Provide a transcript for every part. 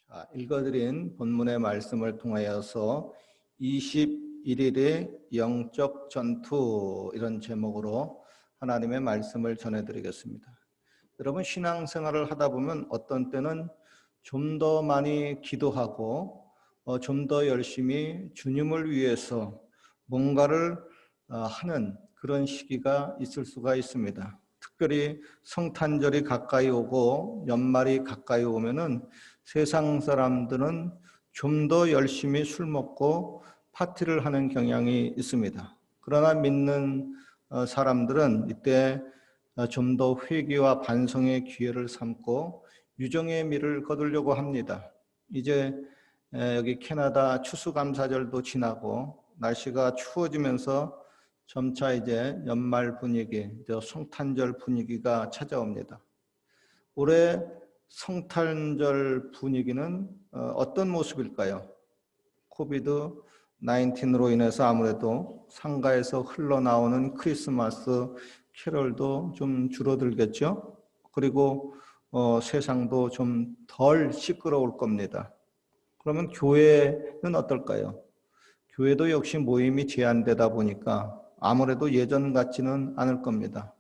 자, 읽어드린 본문의 말씀을 통하여서 21일의 영적 전투 이런 제목으로 하나님의 말씀을 전해드리겠습니다. 여러분 신앙생활을 하다 보면 어떤 때는 좀 더 많이 기도하고 좀 더 열심히 주님을 위해서 뭔가를 하는 그런 시기가 있을 수가 있습니다. 특별히 성탄절이 가까이 오고 연말이 가까이 오면은 세상 사람들은 좀 더 열심히 술 먹고 파티를 하는 경향이 있습니다. 그러나 믿는 사람들은 이때 좀 더 회개와 반성의 기회를 삼고 유정의 미를 거두려고 합니다. 이제 여기 캐나다 추수감사절도 지나고 날씨가 추워지면서 점차 이제 연말 분위기, 성탄절 분위기가 찾아옵니다. 올해 성탄절 분위기는 어떤 모습일까요? 코비드 19으로 인해서 아무래도 상가에서 흘러나오는 크리스마스 캐럴도 좀 줄어들겠죠. 그리고 세상도 좀 덜 시끄러울 겁니다. 그러면 교회는 어떨까요? 교회도 역시 모임이 제한되다 보니까 아무래도 예전 같지는 않을 겁니다.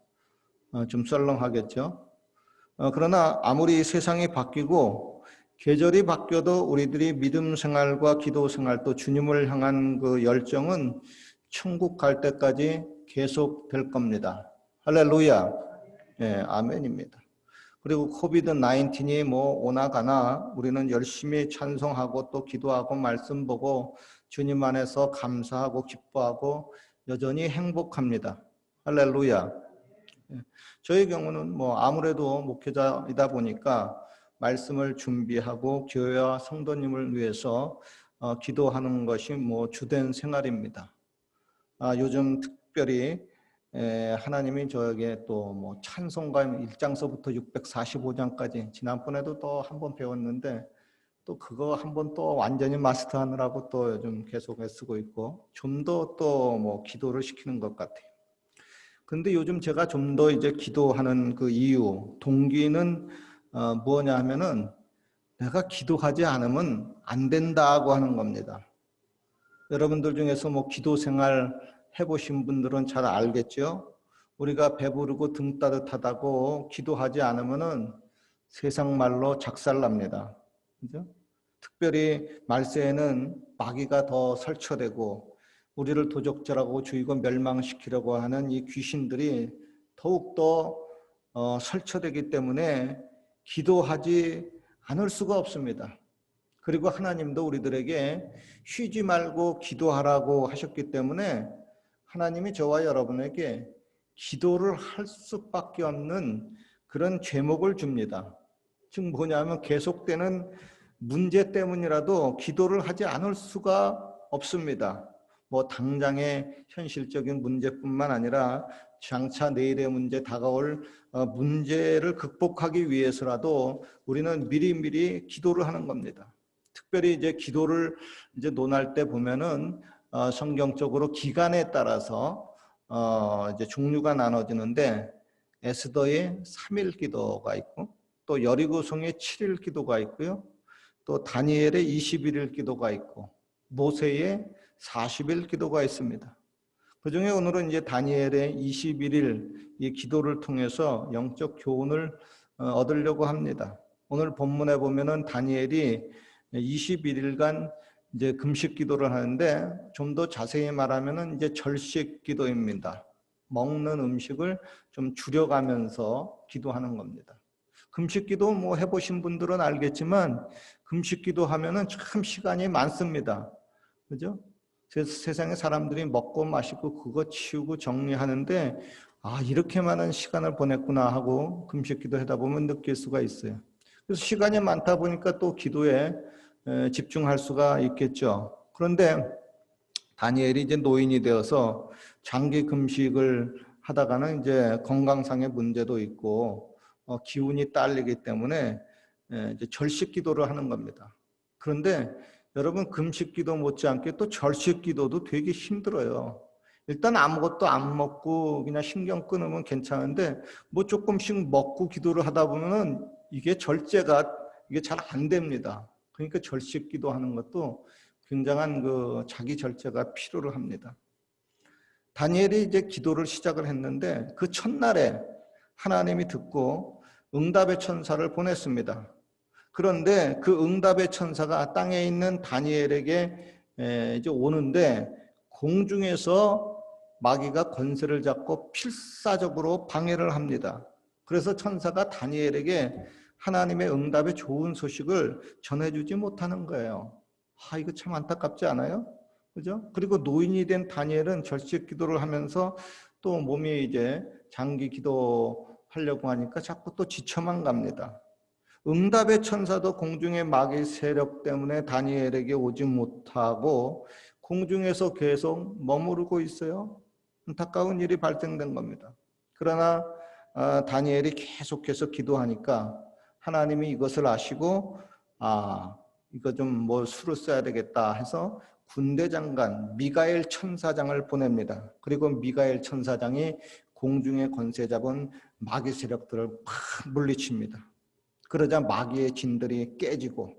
좀 썰렁하겠죠. 그러나 아무리 세상이 바뀌고 계절이 바뀌어도 우리들이 믿음 생활과 기도 생활 또 주님을 향한 그 열정은 천국 갈 때까지 계속될 겁니다. 할렐루야. 예, 아멘입니다. 그리고 코비드 19이 뭐 오나 가나 우리는 열심히 찬송하고 또 기도하고 말씀 보고 주님 안에서 감사하고 기뻐하고 여전히 행복합니다. 할렐루야. 저의 경우는 뭐 아무래도 목회자이다 보니까 말씀을 준비하고 교회와 성도님을 위해서 기도하는 것이 뭐 주된 생활입니다. 요즘 특별히 하나님이 저에게 또 뭐 찬송가 1장서부터 645장까지 지난번에도 또 한 번 배웠는데 또 그거 한 번 또 완전히 마스터하느라고 또 요즘 계속 애쓰고 있고 좀 더 또 뭐 기도를 시키는 것 같아요. 근데 요즘 제가 좀 더 이제 기도하는 그 이유, 동기는 뭐냐 하면은 내가 기도하지 않으면 안 된다고 하는 겁니다. 여러분들 중에서 뭐 기도 생활 해보신 분들은 잘 알겠죠? 우리가 배부르고 등 따뜻하다고 기도하지 않으면은 세상 말로 작살납니다. 그죠? 특별히 말세에는 마귀가 더 설쳐되고 우리를 도적질하고 죽이고 멸망시키려고 하는 이 귀신들이 더욱더 설쳐되기 때문에 기도하지 않을 수가 없습니다. 그리고 하나님도 우리들에게 쉬지 말고 기도하라고 하셨기 때문에 하나님이 저와 여러분에게 기도를 할 수밖에 없는 그런 제목을 줍니다. 즉 뭐냐면 계속되는 문제 때문이라도 기도를 하지 않을 수가 없습니다. 뭐 당장의 현실적인 문제뿐만 아니라 장차 내일의 문제, 다가올 문제를 극복하기 위해서라도 우리는 미리미리 기도를 하는 겁니다. 특별히 이제 기도를 이제 논할 때 보면은 성경적으로 기간에 따라서 이제 종류가 나눠지는데 에스더의 3일 기도가 있고 또 여리고성의 7일 기도가 있고요. 또 다니엘의 21일 기도가 있고 모세의 40일 기도가 있습니다. 그중에 오늘은 이제 다니엘의 21일 이 기도를 통해서 영적 교훈을 얻으려고 합니다. 오늘 본문에 보면은 다니엘이 21일간 이제 금식 기도를 하는데 좀 더 자세히 말하면은 이제 절식 기도입니다. 먹는 음식을 좀 줄여가면서 기도하는 겁니다. 금식 기도 뭐 해보신 분들은 알겠지만 금식 기도 하면은 참 시간이 많습니다. 그죠? 세상에 사람들이 먹고 마시고 그거 치우고 정리하는데 이렇게 많은 시간을 보냈구나 하고 금식 기도 하다 보면 느낄 수가 있어요. 그래서 시간이 많다 보니까 또 기도에 집중할 수가 있겠죠. 그런데 다니엘이 이제 노인이 되어서 장기 금식을 하다가는 이제 건강상의 문제도 있고 기운이 딸리기 때문에 이제 절식 기도를 하는 겁니다. 그런데 여러분 금식 기도 못지않게 또 절식 기도도 되게 힘들어요. 일단 아무것도 안 먹고 그냥 신경 끊으면 괜찮은데 뭐 조금씩 먹고 기도를 하다 보면은 이게 절제가 이게 잘 안 됩니다. 그러니까 절식기도 하는 것도 굉장한 그 자기 절제가 필요를 합니다. 다니엘이 이제 기도를 시작을 했는데 그 첫날에 하나님이 듣고 응답의 천사를 보냈습니다. 그런데 그 응답의 천사가 땅에 있는 다니엘에게 이제 오는데 공중에서 마귀가 권세를 잡고 필사적으로 방해를 합니다. 그래서 천사가 다니엘에게 하나님의 응답의 좋은 소식을 전해주지 못하는 거예요. 이거 참 안타깝지 않아요? 그죠? 그리고 노인이 된 다니엘은 절식 기도를 하면서 또 몸이 이제 장기 기도하려고 하니까 자꾸 또 지쳐만 갑니다. 응답의 천사도 공중의 마귀 세력 때문에 다니엘에게 오지 못하고 공중에서 계속 머무르고 있어요. 안타까운 일이 발생된 겁니다. 그러나 다니엘이 계속해서 기도하니까 하나님이 이것을 아시고 이거 좀 뭐 수를 써야 되겠다 해서 군대 장관 미가엘 천사장을 보냅니다. 그리고 미가엘 천사장이 공중에 권세 잡은 마귀 세력들을 팍 물리칩니다. 그러자 마귀의 진들이 깨지고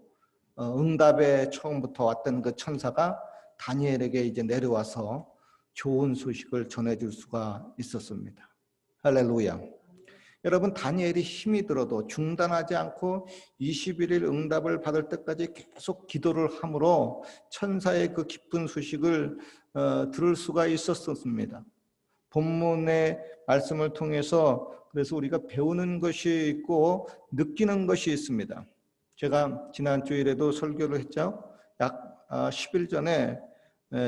응답에 처음부터 왔던 그 천사가 다니엘에게 이제 내려와서 좋은 소식을 전해줄 수가 있었습니다. 할렐루야. 여러분, 다니엘이 힘이 들어도 중단하지 않고 21일 응답을 받을 때까지 계속 기도를 함으로 천사의 그 기쁜 소식을 들을 수가 있었습니다. 본문의 말씀을 통해서 그래서 우리가 배우는 것이 있고 느끼는 것이 있습니다. 제가 지난 주일에도 설교를 했죠. 약 10일 전에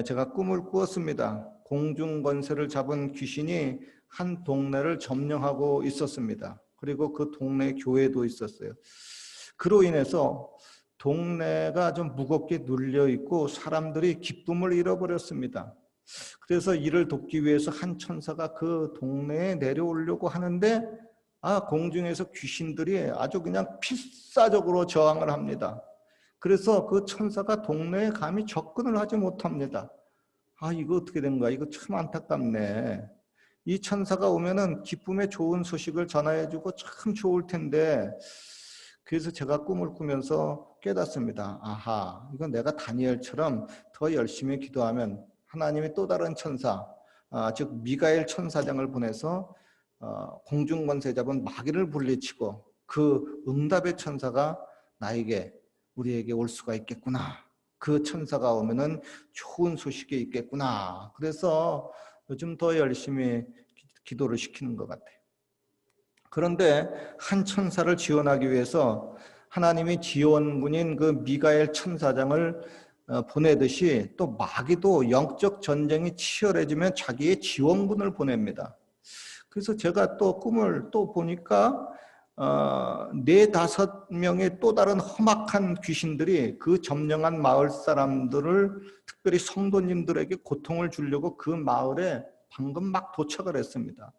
제가 꿈을 꾸었습니다. 공중 권세를 잡은 귀신이 한 동네를 점령하고 있었습니다. 그리고 그 동네 교회도 있었어요. 그로 인해서 동네가 좀 무겁게 눌려 있고 사람들이 기쁨을 잃어버렸습니다. 그래서 이를 돕기 위해서 한 천사가 그 동네에 내려오려고 하는데 공중에서 귀신들이 아주 그냥 필사적으로 저항을 합니다. 그래서 그 천사가 동네에 감히 접근을 하지 못합니다. 이거 어떻게 된 거야? 이거 참 안타깝네. 이 천사가 오면은 기쁨의 좋은 소식을 전해주고 참 좋을 텐데, 그래서 제가 꿈을 꾸면서 깨닫습니다. 이건 내가 다니엘처럼 더 열심히 기도하면 하나님이 또 다른 천사, 즉 미가엘 천사장을 보내서 공중 권세 잡은 마귀를 물리치고 그 응답의 천사가 우리에게 올 수가 있겠구나. 그 천사가 오면은 좋은 소식이 있겠구나. 그래서 요즘 더 열심히 기도를 시키는 것 같아요. 그런데 한 천사를 지원하기 위해서 하나님이 지원군인 그 미가엘 천사장을 보내듯이 또 마귀도 영적 전쟁이 치열해지면 자기의 지원군을 보냅니다. 그래서 제가 또 꿈을 또 보니까 4-5명의 또 다른 험악한 귀신들이 그 점령한 마을 사람들을 특별히 성도님들에게 고통을 주려고 그 마을에 방금 막 도착을 했습니다.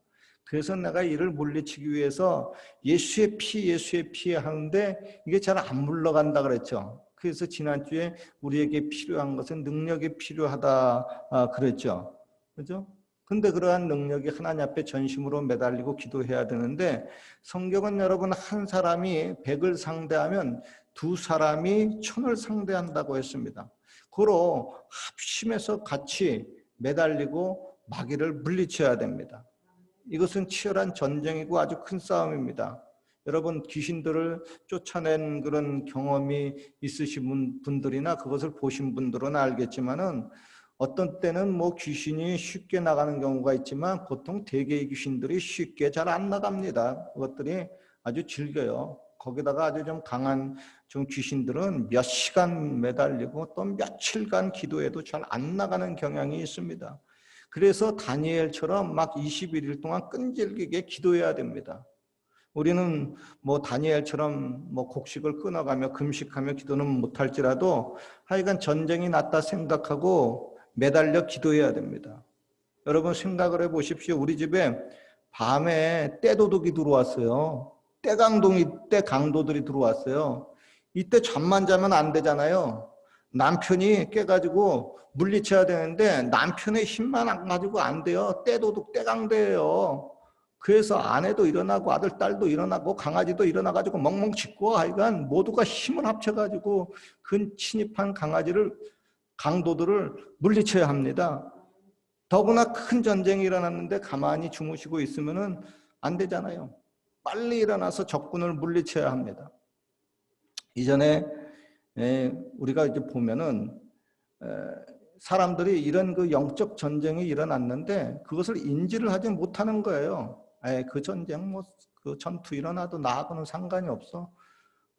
그래서 내가 이를 물리치기 위해서 예수의 피 하는데 이게 잘 안 물러간다 그랬죠. 그래서 지난주에 우리에게 필요한 것은 능력이 필요하다 그랬죠. 그죠? 근데 그러한 능력이 하나님 앞에 전심으로 매달리고 기도해야 되는데 성경은 여러분 한 사람이 100을 상대하면 2사람이 1000을 상대한다고 했습니다. 그로 합심해서 같이 매달리고 마귀를 물리쳐야 됩니다. 이것은 치열한 전쟁이고 아주 큰 싸움입니다. 여러분 귀신들을 쫓아낸 그런 경험이 있으신 분들이나 그것을 보신 분들은 알겠지만은 어떤 때는 뭐 귀신이 쉽게 나가는 경우가 있지만 보통 대개의 귀신들이 쉽게 잘 안 나갑니다. 그것들이 아주 질겨요. 거기다가 아주 좀 강한 좀 귀신들은 몇 시간 매달리고 또 며칠간 기도해도 잘 안 나가는 경향이 있습니다. 그래서 다니엘처럼 막 21일 동안 끈질기게 기도해야 됩니다. 우리는 뭐 다니엘처럼 뭐 곡식을 끊어가며 금식하며 기도는 못할지라도 하여간 전쟁이 났다 생각하고 매달려 기도해야 됩니다. 여러분 생각을 해보십시오. 우리 집에 밤에 떼도둑이 들어왔어요. 떼강도들이 들어왔어요. 이때 잠만 자면 안 되잖아요. 남편이 깨가지고 물리쳐야 되는데 남편의 힘만 안 가지고 안 돼요. 떼도둑 떼강도예요. 그래서 아내도 일어나고 아들, 딸도 일어나고 강아지도 일어나가지고 멍멍 짖고 하여간 모두가 힘을 합쳐가지고 그 침입한 강도들을 물리쳐야 합니다. 더구나 큰 전쟁이 일어났는데 가만히 주무시고 있으면은 안 되잖아요. 빨리 일어나서 적군을 물리쳐야 합니다. 이전에 우리가 이제 보면은 사람들이 이런 그 영적 전쟁이 일어났는데 그것을 인지를 하지 못하는 거예요. 그 전쟁 그 전투 일어나도 나하고는 상관이 없어.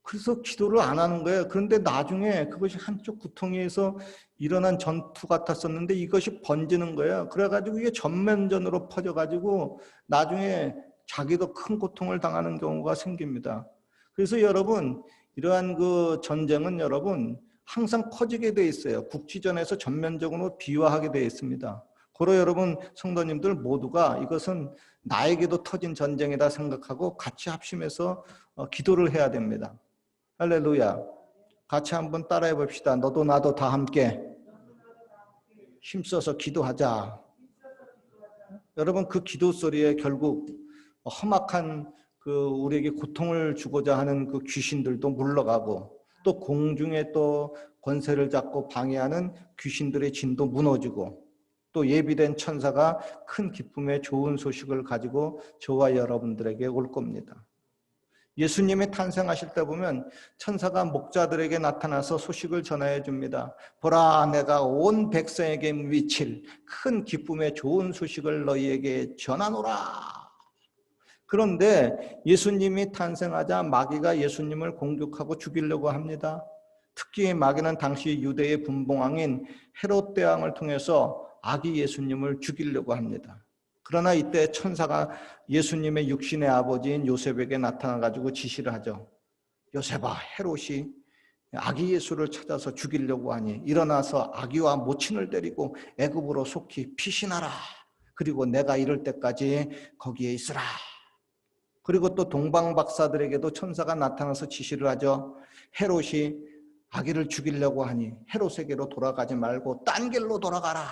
그래서 기도를 안 하는 거예요. 그런데 나중에 그것이 한쪽 구덩이에서 일어난 전투 같았었는데 이것이 번지는 거예요. 그래가지고 이게 전면전으로 퍼져가지고 나중에 자기도 큰 고통을 당하는 경우가 생깁니다. 그래서 여러분, 이러한 그 전쟁은 여러분 항상 퍼지게 돼 있어요. 국지전에서 전면적으로 비화하게 돼 있습니다. 고로 여러분 성도님들 모두가 이것은 나에게도 터진 전쟁이다 생각하고 같이 합심해서 기도를 해야 됩니다. 할렐루야. 같이 한번 따라해 봅시다. 너도 나도 다 함께 힘써서 기도하자. 여러분 그 기도 소리에 결국 험악한 그 우리에게 고통을 주고자 하는 그 귀신들도 물러가고 또 공중에 또 권세를 잡고 방해하는 귀신들의 진도 무너지고 또 예비된 천사가 큰 기쁨의 좋은 소식을 가지고 저와 여러분들에게 올 겁니다. 예수님이 탄생하실 때 보면 천사가 목자들에게 나타나서 소식을 전해 줍니다. 보라, 내가 온 백성에게 미칠 큰 기쁨의 좋은 소식을 너희에게 전하노라. 그런데 예수님이 탄생하자 마귀가 예수님을 공격하고 죽이려고 합니다. 특히 마귀는 당시 유대의 분봉왕인 헤롯 대왕을 통해서 아기 예수님을 죽이려고 합니다. 그러나 이때 천사가 예수님의 육신의 아버지인 요셉에게 나타나가지고 지시를 하죠. 요셉아, 헤롯이 아기 예수를 찾아서 죽이려고 하니 일어나서 아기와 모친을 데리고 애굽으로 속히 피신하라. 그리고 내가 이럴 때까지 거기에 있으라. 그리고 또 동방 박사들에게도 천사가 나타나서 지시를 하죠. 헤롯이 아기를 죽이려고 하니 헤롯에게로 돌아가지 말고 딴 길로 돌아가라.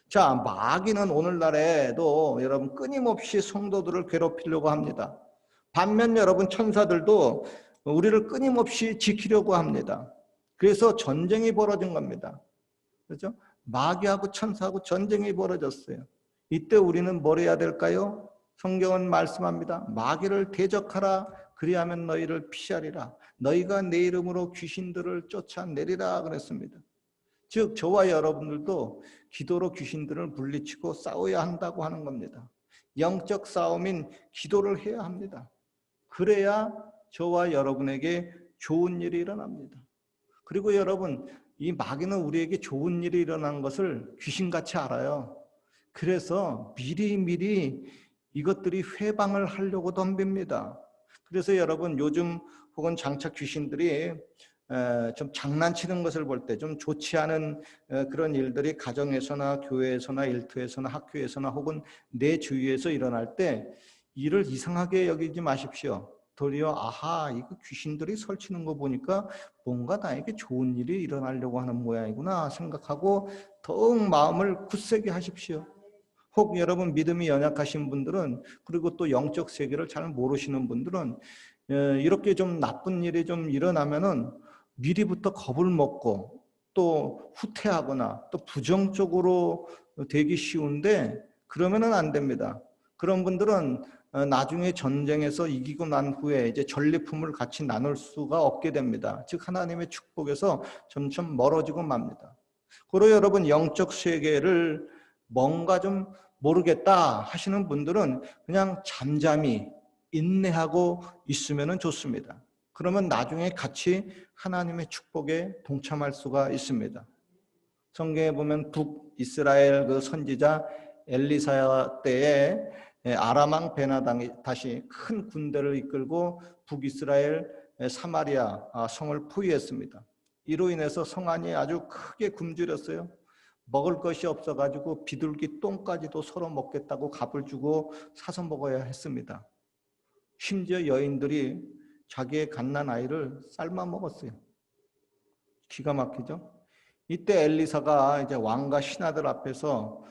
자, 마귀는 오늘날에도 여러분 끊임없이 성도들을 괴롭히려고 합니다. 반면 여러분 천사들도 우리를 끊임없이 지키려고 합니다. 그래서 전쟁이 벌어진 겁니다. 그렇죠? 마귀하고 천사하고 전쟁이 벌어졌어요. 이때 우리는 뭘 해야 될까요? 성경은 말씀합니다. 마귀를 대적하라. 그리하면 너희를 피하리라. 너희가 내 이름으로 귀신들을 쫓아내리라 그랬습니다. 즉 저와 여러분들도 기도로 귀신들을 물리치고 싸워야 한다고 하는 겁니다. 영적 싸움인 기도를 해야 합니다. 그래야 저와 여러분에게 좋은 일이 일어납니다. 그리고 여러분, 이 마귀는 우리에게 좋은 일이 일어난 것을 귀신같이 알아요. 그래서 미리미리 이것들이 회방을 하려고 덤빕니다. 그래서 여러분 요즘 혹은 장차 귀신들이 좀 장난치는 것을 볼 때 좀 좋지 않은 그런 일들이 가정에서나 교회에서나 일터에서나 학교에서나 혹은 내 주위에서 일어날 때 이를 이상하게 여기지 마십시오. 도리어 아하, 이거 귀신들이 설치는 거 보니까 뭔가 나에게 좋은 일이 일어나려고 하는 모양이구나 생각하고 더욱 마음을 굳세게 하십시오. 혹 여러분 믿음이 연약하신 분들은 그리고 또 영적 세계를 잘 모르시는 분들은 이렇게 좀 나쁜 일이 좀 일어나면은 미리부터 겁을 먹고 또 후퇴하거나 또 부정적으로 되기 쉬운데 그러면은 안 됩니다. 그런 분들은 나중에 전쟁에서 이기고 난 후에 이제 전리품을 같이 나눌 수가 없게 됩니다. 즉 하나님의 축복에서 점점 멀어지고 맙니다. 그리고 여러분 영적 세계를 뭔가 좀 모르겠다 하시는 분들은 그냥 잠잠히 인내하고 있으면 좋습니다. 그러면 나중에 같이 하나님의 축복에 동참할 수가 있습니다. 성경에 보면 북이스라엘 그 선지자 엘리사 때에 아람왕 베나당이 다시 큰 군대를 이끌고 북이스라엘 사마리아 성을 포위했습니다. 이로 인해서 성안이 아주 크게 굶주렸어요. 먹을 것이 없어가지고 비둘기 똥까지도 서로 먹겠다고 값을 주고 사서 먹어야 했습니다. 심지어 여인들이 자기의 갓난 아이를 삶아 먹었어요. 기가 막히죠? 이때 엘리사가 이제 왕과 신하들 앞에서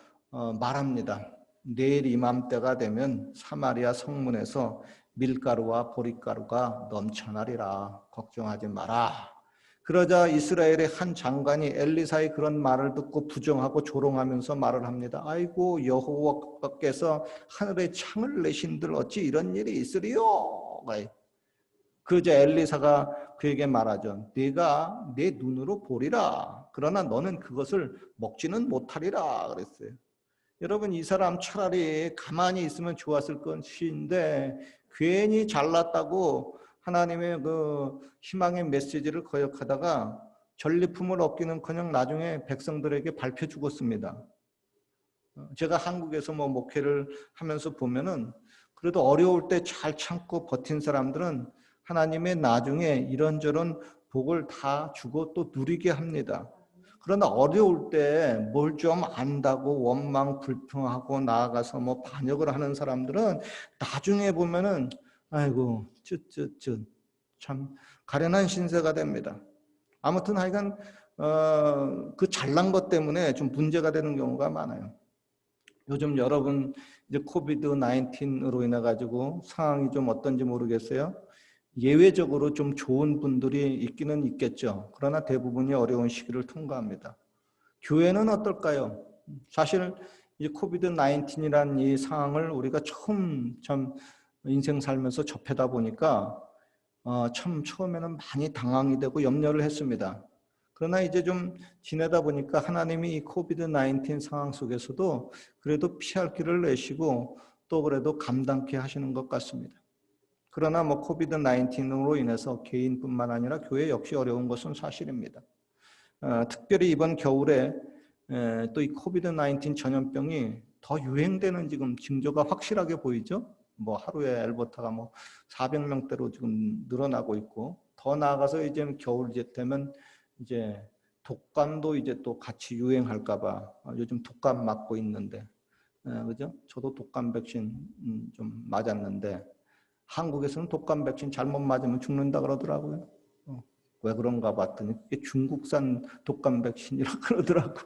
말합니다. 내일 이맘때가 되면 사마리아 성문에서 밀가루와 보리가루가 넘쳐나리라. 걱정하지 마라. 그러자 이스라엘의 한 장관이 엘리사의 그런 말을 듣고 부정하고 조롱하면서 말을 합니다. 아이고 여호와께서 하늘에 창을 내신들 어찌 이런 일이 있으리요. 그러자 엘리사가 그에게 말하죠. 네가 내 눈으로 보리라. 그러나 너는 그것을 먹지는 못하리라 그랬어요. 여러분 이 사람 차라리 가만히 있으면 좋았을 것인데 괜히 잘났다고 하나님의 그 희망의 메시지를 거역하다가 전리품을 얻기는커녕 나중에 백성들에게 밝혀 죽었습니다. 제가 한국에서 뭐 목회를 하면서 보면은 그래도 어려울 때 잘 참고 버틴 사람들은 하나님의 나중에 이런저런 복을 다 주고 또 누리게 합니다. 그러나 어려울 때 뭘 좀 안다고 원망 불평하고 나아가서 뭐 반역을 하는 사람들은 나중에 보면은 아이고 참 가련한 신세가 됩니다. 아무튼 하여간 그 잘난 것 때문에 좀 문제가 되는 경우가 많아요. 요즘 여러분 이제 코비드 19으로 인해 가지고 상황이 좀 어떤지 모르겠어요. 예외적으로 좀 좋은 분들이 있기는 있겠죠. 그러나 대부분이 어려운 시기를 통과합니다. 교회는 어떨까요? 사실 이 코비드 19이라는 이 상황을 우리가 처음 참 인생 살면서 접하다 보니까 참 처음에는 많이 당황이 되고 염려를 했습니다. 그러나 이제 좀 지내다 보니까 하나님이 이 코비드 19 상황 속에서도 그래도 피할 길을 내시고 또 그래도 감당케 하시는 것 같습니다. 그러나 뭐 코비드 19으로 인해서 개인뿐만 아니라 교회 역시 어려운 것은 사실입니다. 특별히 이번 겨울에 또 이 코비드 19 전염병이 더 유행되는 지금 징조가 확실하게 보이죠. 뭐 하루에 엘버타가 뭐 400명대로 지금 늘어나고 있고 더 나아가서 이제 겨울 이제 되면 이제 독감도 이제 또 같이 유행할까봐 요즘 독감 맞고 있는데 그죠? 저도 독감 백신 좀 맞았는데 한국에서는 독감 백신 잘못 맞으면 죽는다 그러더라고요. 왜 그런가 봤더니 이게 중국산 독감 백신이라 그러더라고.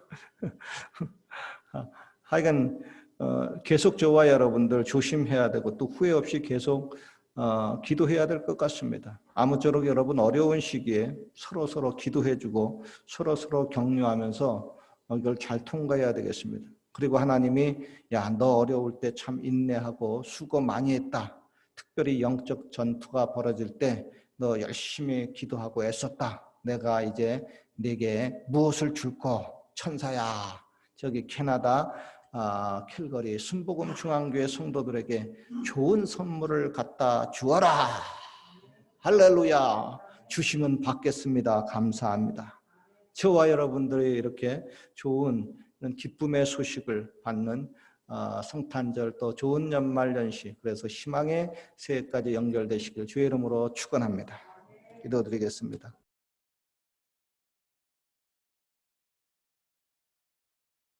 하여간 계속 저와 여러분들 조심해야 되고 또 후회 없이 계속 기도해야 될 것 같습니다. 아무쪼록 여러분 어려운 시기에 서로 기도해주고 서로 격려하면서 이걸 잘 통과해야 되겠습니다. 그리고 하나님이 야, 너 어려울 때 참 인내하고 수고 많이 했다. 특별히 영적 전투가 벌어질 때 너 열심히 기도하고 애썼다. 내가 이제 네게 무엇을 줄까? 천사야. 저기 캐나다 캘거리 순복음 중앙교회 성도들에게 좋은 선물을 갖다 주어라. 할렐루야. 주시면 받겠습니다. 감사합니다. 저와 여러분들이 이렇게 좋은 기쁨의 소식을 받는 성탄절 또 좋은 연말연시 그래서 희망의 새해까지 연결되시길 주의 이름으로 축원합니다. 기도드리겠습니다.